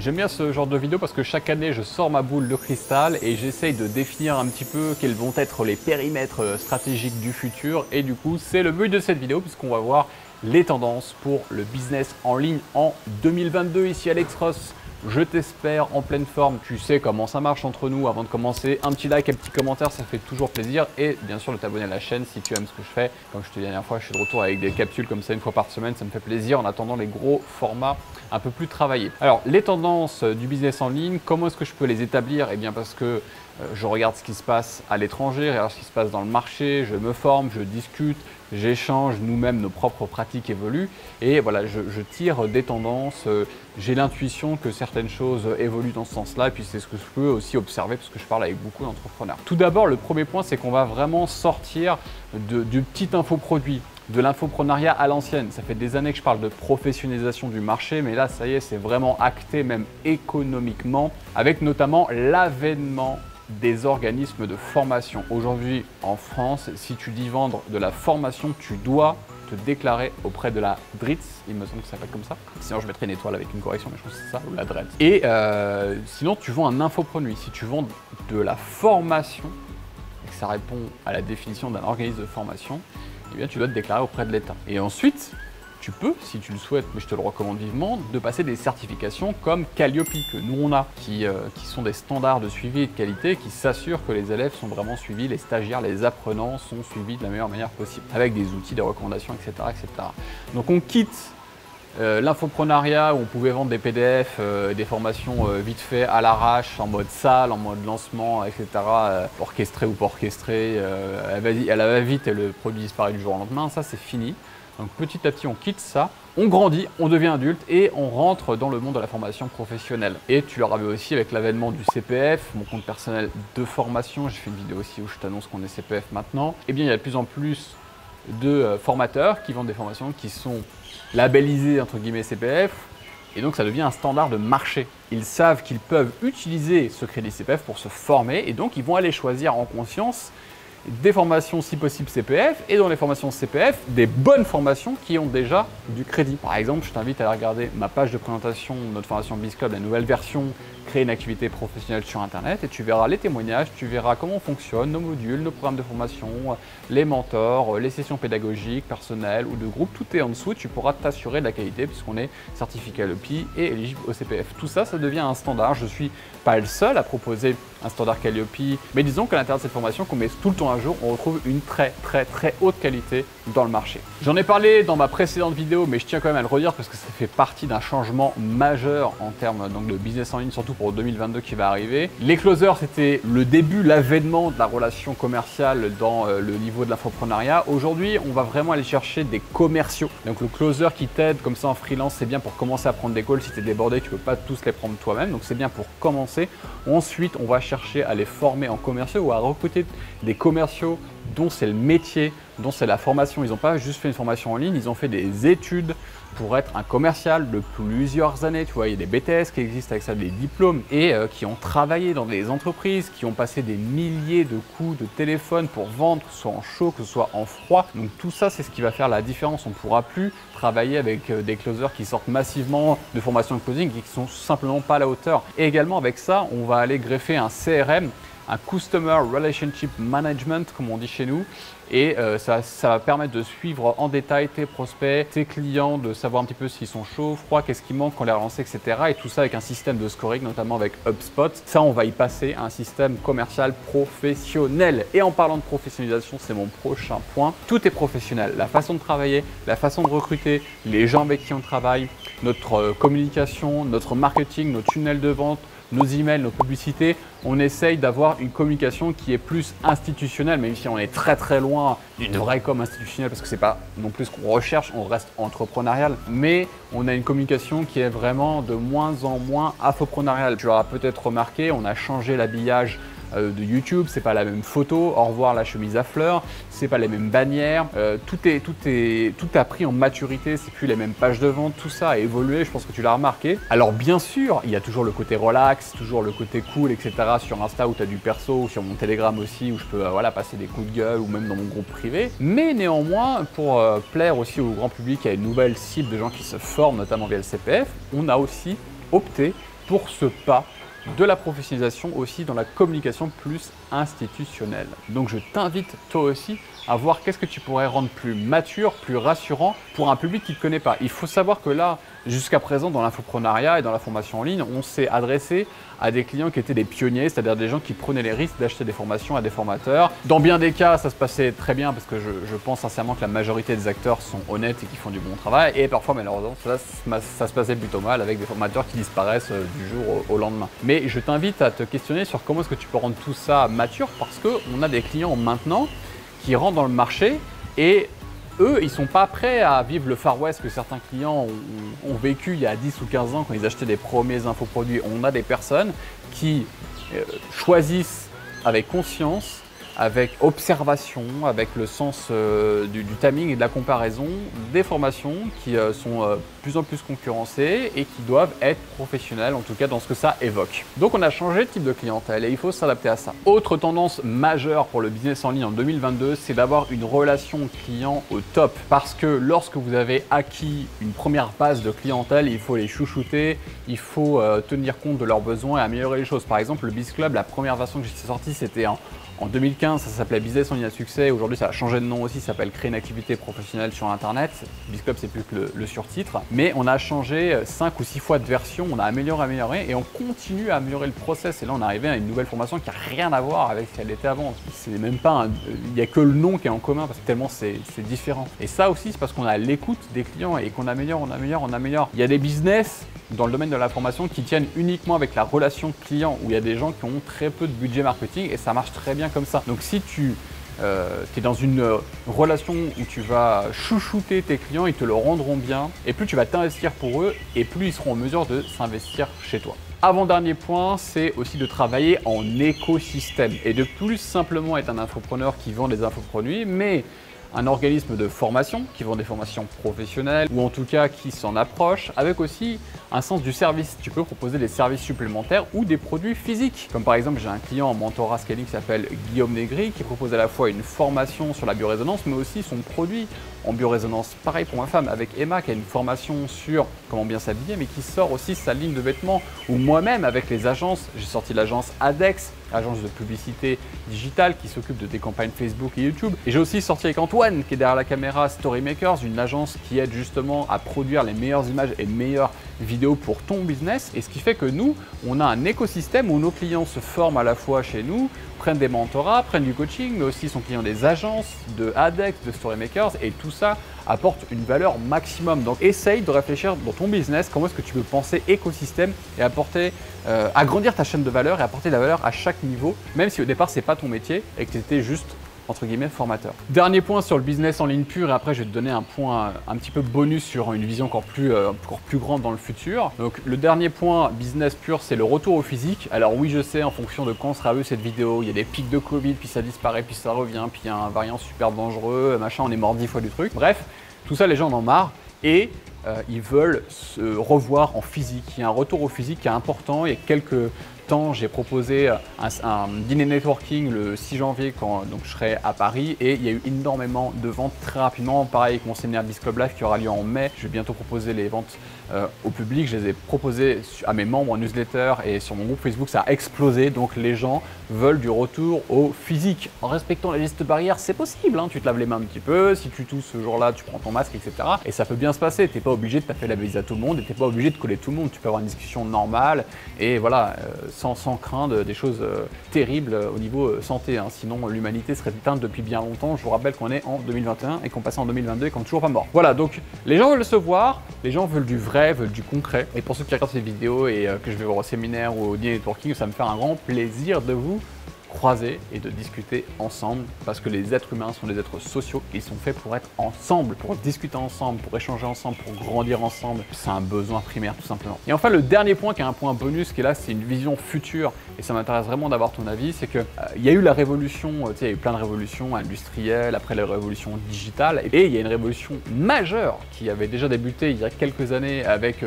J'aime bien ce genre de vidéo parce que chaque année, je sors ma boule de cristal et j'essaye de définir un petit peu quels vont être les périmètres stratégiques du futur. Et du coup, c'est le but de cette vidéo puisqu'on va voir les tendances pour le business en ligne en 2022. Ici Alex Ross, je t'espère en pleine forme. Tu sais comment ça marche entre nous. Avant de commencer, un petit like, un petit commentaire, ça fait toujours plaisir. Et bien sûr, de t'abonner à la chaîne si tu aimes ce que je fais. Comme je te dis la dernière fois, je suis de retour avec des capsules comme ça une fois par semaine. Ça me fait plaisir en attendant les gros formats un peu plus travaillés. Alors, les tendances du business en ligne, comment est-ce que je peux les établir? Eh bien, parce que je regarde ce qui se passe à l'étranger, je regarde ce qui se passe dans le marché, je me forme, je discute, j'échange, nous-mêmes, nos propres pratiques évoluent. Et voilà, je tire des tendances. J'ai l'intuition que certaines choses évoluent dans ce sens-là. Et puis, c'est ce que je peux aussi observer parce que je parle avec beaucoup d'entrepreneurs. Tout d'abord, le premier point, c'est qu'on va vraiment sortir du petit infoproduit, de l'infoprenariat à l'ancienne. Ça fait des années que je parle de professionnalisation du marché, mais là, ça y est, c'est vraiment acté, même économiquement, avec notamment l'avènement des organismes de formation. Aujourd'hui, en France, si tu dis vendre de la formation, tu dois te déclarer auprès de la DRITS, il me semble que ça s'appelle comme ça. Sinon, je mettrai une étoile avec une correction, mais je pense que c'est ça, ou la DRETS. Et sinon, tu vends un infoproduit. Si tu vends de la formation, et que ça répond à la définition d'un organisme de formation, eh bien, tu dois te déclarer auprès de l'État. Et ensuite, tu peux, si tu le souhaites, mais je te le recommande vivement, de passer des certifications comme Calliope, que nous on a, qui sont des standards de suivi et de qualité, qui s'assurent que les élèves sont vraiment suivis, les stagiaires, les apprenants sont suivis de la meilleure manière possible, avec des outils, des recommandations, etc. etc. Donc on quitte l'infoprenariat où on pouvait vendre des PDF, des formations vite fait à l'arrache, en mode salle, en mode lancement, etc. Orchestré ou pas orchestré, elle va vite et le produit disparaît du jour au lendemain, ça c'est fini. Donc petit à petit on quitte ça, on grandit, on devient adulte et on rentre dans le monde de la formation professionnelle. Et tu l'auras vu aussi avec l'avènement du CPF, mon compte personnel de formation, j'ai fait une vidéo aussi où je t'annonce qu'on est CPF maintenant. Eh bien il y a de plus en plus de formateurs qui vendent des formations qui sont labellisées entre guillemets CPF et donc ça devient un standard de marché. Ils savent qu'ils peuvent utiliser ce crédit CPF pour se former et donc ils vont aller choisir en conscience des formations si possible CPF et dans les formations CPF, des bonnes formations qui ont déjà du crédit. Par exemple, je t'invite à aller regarder ma page de présentation de notre formation BizClub, la nouvelle version, créer une activité professionnelle sur Internet et tu verras les témoignages, tu verras comment on fonctionne, nos modules, nos programmes de formation, les mentors, les sessions pédagogiques, personnelles ou de groupe, tout est en dessous et tu pourras t'assurer de la qualité puisqu'on est certifié Calliope et éligible au CPF. Tout ça, ça devient un standard. Je ne suis pas le seul à proposer un standard Calliope, mais disons qu'à l'intérieur de cette formation qu'on met tout le temps à jour, on retrouve une très haute qualité dans le marché. J'en ai parlé dans ma précédente vidéo, mais je tiens quand même à le redire parce que ça fait partie d'un changement majeur en termes donc, de business en ligne, surtout pour 2022 qui va arriver. Les closers, c'était le début, l'avènement de la relation commerciale dans le niveau de l'infoprenariat. Aujourd'hui, on va vraiment aller chercher des commerciaux. Donc le closer qui t'aide comme ça en freelance, c'est bien pour commencer à prendre des calls. Si tu es débordé, tu ne peux pas tous les prendre toi-même, donc c'est bien pour commencer. Ensuite, on va chercher à les former en commerciaux ou à recruter des commerciaux dont c'est le métier, dont c'est la formation. Ils n'ont pas juste fait une formation en ligne, ils ont fait des études pour être un commercial de plusieurs années. Tu vois, il y a des BTS qui existent avec ça, des diplômes et qui ont travaillé dans des entreprises, qui ont passé des milliers de coups de téléphone pour vendre, que ce soit en chaud, que ce soit en froid. Donc tout ça, c'est ce qui va faire la différence. On ne pourra plus travailler avec des closers qui sortent massivement de formation de closing et qui sont simplement pas à la hauteur. Et également avec ça, on va aller greffer un CRM, un Customer Relationship Management, comme on dit chez nous. Et ça va permettre de suivre en détail tes prospects, tes clients, de savoir un petit peu s'ils sont chauds, froids, qu'est-ce qui manque, qu'on les relance, etc. Et tout ça avec un système de scoring, notamment avec HubSpot. Ça, on va y passer à un système commercial professionnel. Et en parlant de professionnalisation, c'est mon prochain point. Tout est professionnel. La façon de travailler, la façon de recruter, les gens avec qui on travaille, notre communication, notre marketing, nos tunnels de vente, nos emails, nos publicités, on essaye d'avoir une communication qui est plus institutionnelle, même si on est très loin d'une vraie com institutionnelle parce que c'est pas non plus ce qu'on recherche, on reste entrepreneurial, mais on a une communication qui est vraiment de moins en moins infoprenariale. Tu l'auras peut-être remarqué, on a changé l'habillage de YouTube, c'est pas la même photo, au revoir la chemise à fleurs, c'est pas les mêmes bannières, tout a pris en maturité, c'est plus les mêmes pages de vente, tout ça a évolué, je pense que tu l'as remarqué. Alors bien sûr, il y a toujours le côté relax, toujours le côté cool, etc. sur Insta où tu as du perso, ou sur mon Telegram aussi où je peux voilà, passer des coups de gueule ou même dans mon groupe privé. Mais néanmoins, pour plaire aussi au grand public, à une nouvelle cible de gens qui se forment, notamment via le CPF, on a aussi opté pour ce pas de la professionnalisation aussi dans la communication plus institutionnelle. Donc je t'invite toi aussi à voir qu'est-ce que tu pourrais rendre plus mature, plus rassurant pour un public qui ne te connaît pas. Il faut savoir que là, jusqu'à présent, dans l'infoprenariat et dans la formation en ligne, on s'est adressé à des clients qui étaient des pionniers, c'est-à-dire des gens qui prenaient les risques d'acheter des formations à des formateurs. Dans bien des cas, ça se passait très bien parce que je pense sincèrement que la majorité des acteurs sont honnêtes et qui font du bon travail. Et parfois, malheureusement, ça se passait plutôt mal avec des formateurs qui disparaissent du jour au lendemain. Mais je t'invite à te questionner sur comment est-ce que tu peux rendre tout ça mature parce qu'on a des clients maintenant qui rentrent dans le marché et eux, ils ne sont pas prêts à vivre le Far West que certains clients ont vécu il y a 10 ou 15 ans quand ils achetaient des premiers infoproduits. On a des personnes qui choisissent avec conscience, avec observation, avec le sens du timing et de la comparaison, des formations qui sont de plus en plus concurrencées et qui doivent être professionnelles, en tout cas dans ce que ça évoque. Donc on a changé de type de clientèle et il faut s'adapter à ça. Autre tendance majeure pour le business en ligne en 2022, c'est d'avoir une relation client au top. Parce que lorsque vous avez acquis une première base de clientèle, il faut les chouchouter, il faut tenir compte de leurs besoins et améliorer les choses. Par exemple, le Biz Club, la première version que j'ai sortie, c'était en 2015, ça s'appelait Business en ligne à succès. Aujourd'hui, ça a changé de nom aussi, ça s'appelle Créer une activité professionnelle sur Internet. Biz Club, c'est plus que le surtitre. Mais on a changé 5 ou 6 fois de version, on a amélioré et on continue à améliorer le process. Et là, on est arrivé à une nouvelle formation qui n'a rien à voir avec ce qu'elle était avant. C'est même pas il n'y a que le nom qui est en commun parce que tellement c'est différent. Et ça aussi, c'est parce qu'on a l'écoute des clients et qu'on améliore. Il y a des business dans le domaine de la formation qui tiennent uniquement avec la relation client, où il y a des gens qui ont très peu de budget marketing et ça marche très bien comme ça. Donc si tu es dans une relation où tu vas chouchouter tes clients, ils te le rendront bien, et plus tu vas t'investir pour eux, et plus ils seront en mesure de s'investir chez toi. Avant-dernier point, c'est aussi de travailler en écosystème et de plus simplement être un infopreneur qui vend des infoproduits, mais un organisme de formation qui vend des formations professionnelles ou en tout cas qui s'en approche avec aussi un sens du service. Tu peux proposer des services supplémentaires ou des produits physiques. Comme par exemple, j'ai un client en mentorat scaling qui s'appelle Guillaume Negri qui propose à la fois une formation sur la biorésonance mais aussi son produit en biorésonance. Pareil pour ma femme avec Emma qui a une formation sur comment bien s'habiller mais qui sort aussi sa ligne de vêtements. Ou moi-même avec les agences, j'ai sorti l'agence Adex, agence de publicité digitale qui s'occupe de tes campagnes Facebook et YouTube. Et j'ai aussi sorti avec Antoine qui est derrière la caméra Storymakers, une agence qui aide justement à produire les meilleures images et meilleures vidéos pour ton business. Et ce qui fait que nous, on a un écosystème où nos clients se forment à la fois chez nous, prennent des mentorats, prennent du coaching, mais aussi sont clients des agences, de Adex, de Storymakers, et tout ça apporte une valeur maximum. Donc essaye de réfléchir dans ton business, comment est-ce que tu peux penser écosystème et apporter, agrandir ta chaîne de valeur et apporter de la valeur à chaque niveau, même si au départ c'est pas ton métier et que tu étais juste entre guillemets formateur. Dernier point sur le business en ligne pur, et après je vais te donner un point un petit peu bonus sur une vision encore plus grande dans le futur. Donc le dernier point business pur, c'est le retour au physique. Alors oui, je sais, en fonction de quand sera vue cette vidéo, il y a des pics de Covid, puis ça disparaît, puis ça revient, puis il y a un variant super dangereux, machin, on est mort 10 fois du truc. Bref, tout ça les gens en ont marre et ils veulent se revoir en physique. Il y a un retour au physique qui est important. Il y a quelques temps, j'ai proposé un dîner networking le 6 janvier quand donc, je serai à Paris et il y a eu énormément de ventes très rapidement. Pareil avec mon séminaire Biz Club Live qui aura lieu en mai. Je vais bientôt proposer les ventes au public. Je les ai proposées à mes membres en newsletter et sur mon groupe Facebook, ça a explosé. Donc les gens veulent du retour au physique. En respectant les gestes barrières, c'est possible. Hein. Tu te laves les mains un petit peu. Si tu tousses ce jour-là, tu prends ton masque, etc. Et ça peut bien se passer. Tu n'es pas obligé de taper la bise à tout le monde et tu n'es pas obligé de coller tout le monde. Tu peux avoir une discussion normale et voilà, sans craindre des choses terribles au niveau santé. Hein. Sinon, l'humanité serait éteinte depuis bien longtemps. Je vous rappelle qu'on est en 2021 et qu'on passe en 2022 et qu'on n'est toujours pas mort. Voilà, donc les gens veulent se voir, les gens veulent du vrai, veulent du concret. Et pour ceux qui regardent cette vidéo et que je vais voir au séminaire ou au dîner networking, ça me fait un grand plaisir de vous croiser et de discuter ensemble parce que les êtres humains sont des êtres sociaux, ils sont faits pour être ensemble, pour discuter ensemble, pour échanger ensemble, pour grandir ensemble. C'est un besoin primaire tout simplement. Et enfin le dernier point qui est un point bonus qui est là, c'est une vision future et ça m'intéresse vraiment d'avoir ton avis, c'est que il y a eu la révolution, il y a eu plein de révolutions industrielles, après la révolution digitale et il y a une révolution majeure qui avait déjà débuté il y a quelques années avec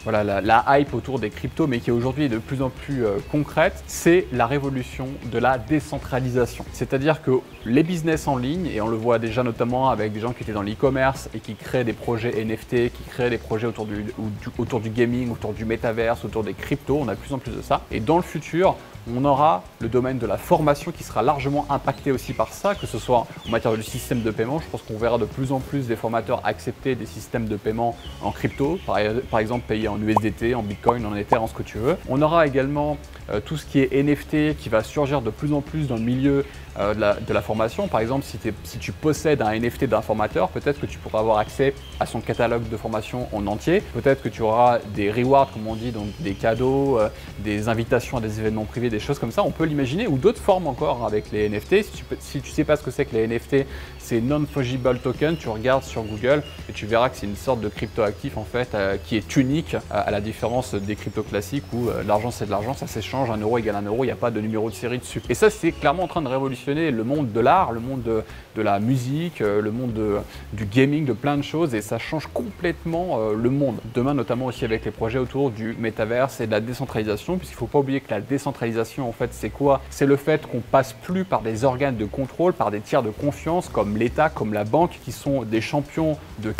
voilà, la hype autour des cryptos, mais qui aujourd'hui est de plus en plus concrète, c'est la révolution de la décentralisation. C'est-à-dire que les business en ligne, et on le voit déjà notamment avec des gens qui étaient dans l'e-commerce et qui créent des projets NFT, qui créent des projets autour du gaming, autour du métaverse, autour des cryptos, on a de plus en plus de ça. Et dans le futur, on aura le domaine de la formation qui sera largement impacté aussi par ça, que ce soit en matière de système de paiement. Je pense qu'on verra de plus en plus des formateurs accepter des systèmes de paiement en crypto, par exemple payer en USDT, en Bitcoin, en Ether, en ce que tu veux. On aura également tout ce qui est NFT qui va surgir de plus en plus dans le milieu de la formation. Par exemple, si tu possèdes un NFT d'un formateur, peut-être que tu pourras avoir accès à son catalogue de formation en entier. Peut-être que tu auras des rewards, comme on dit, donc des cadeaux, des invitations à des événements privés, des choses comme ça. On peut l'imaginer, ou d'autres formes encore avec les NFT. Si tu ne sais pas ce que c'est que les NFT, c'est Non-Fungible Token. Tu regardes sur Google et tu verras que c'est une sorte de crypto-actif en fait qui est unique à la différence des cryptos classiques où l'argent c'est de l'argent, ça s'échange, 1 euro égale 1 euro, il n'y a pas de numéro de série dessus. Et ça, c'est clairement en train de révolutionner le monde de l'art, le monde de la musique, le monde du gaming, de plein de choses, et ça change complètement le monde. Demain, notamment aussi avec les projets autour du métaverse et de la décentralisation, puisqu'il ne faut pas oublier que la décentralisation, en fait, c'est quoi? C'est le fait qu'on passe plus par des organes de contrôle, par des tiers de confiance, comme l'État, comme la banque, qui sont des champions de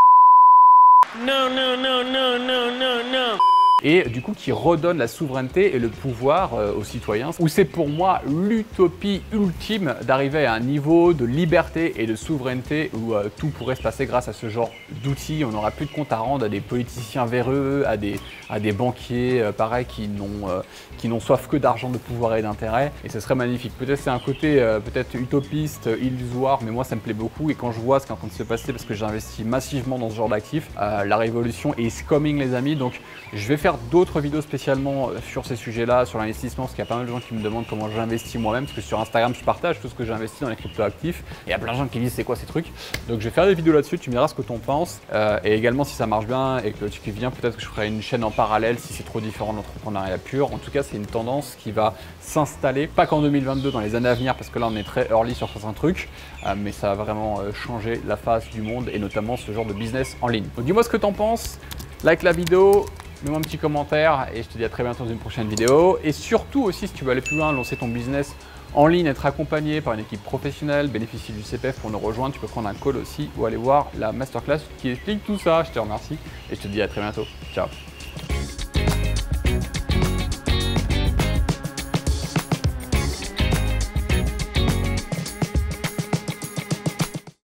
Non, non, non, non, non, non, non. Et du coup qui redonne la souveraineté et le pouvoir aux citoyens, où c'est pour moi l'utopie ultime d'arriver à un niveau de liberté et de souveraineté où tout pourrait se passer grâce à ce genre d'outils. On n'aura plus de compte à rendre à des politiciens véreux, à des banquiers pareil qui n'ont soif que d'argent, de pouvoir et d'intérêt, et ce serait magnifique. Peut-être c'est un côté peut-être utopiste, illusoire, mais moi ça me plaît beaucoup, et quand je vois ce qui est en train de se passer, parce que j'ai investi massivement dans ce genre d'actifs, la révolution is coming les amis. Donc je vais faire d'autres vidéos spécialement sur ces sujets-là, sur l'investissement, parce qu'il y a pas mal de gens qui me demandent comment j'investis moi-même, parce que sur Instagram je partage tout ce que j'ai investi dans les crypto-actifs, et il y a plein de gens qui me disent c'est quoi ces trucs. Donc je vais faire des vidéos là-dessus, tu me diras ce que tu en penses, et également si ça marche bien et que tu kiffes bien, peut-être que je ferai une chaîne en parallèle si c'est trop différent de l'entrepreneuriat pur. En tout cas, c'est une tendance qui va s'installer, pas qu'en 2022, dans les années à venir, parce que là on est très early sur certains trucs, mais ça va vraiment changer la face du monde, et notamment ce genre de business en ligne. Donc dis-moi ce que tu en penses, like la vidéo, mets-moi un petit commentaire, et je te dis à très bientôt dans une prochaine vidéo. Et surtout aussi, si tu veux aller plus loin, lancer ton business en ligne, être accompagné par une équipe professionnelle, bénéficier du CPF pour nous rejoindre, tu peux prendre un call aussi ou aller voir la masterclass qui explique tout ça. Je te remercie et je te dis à très bientôt. Ciao.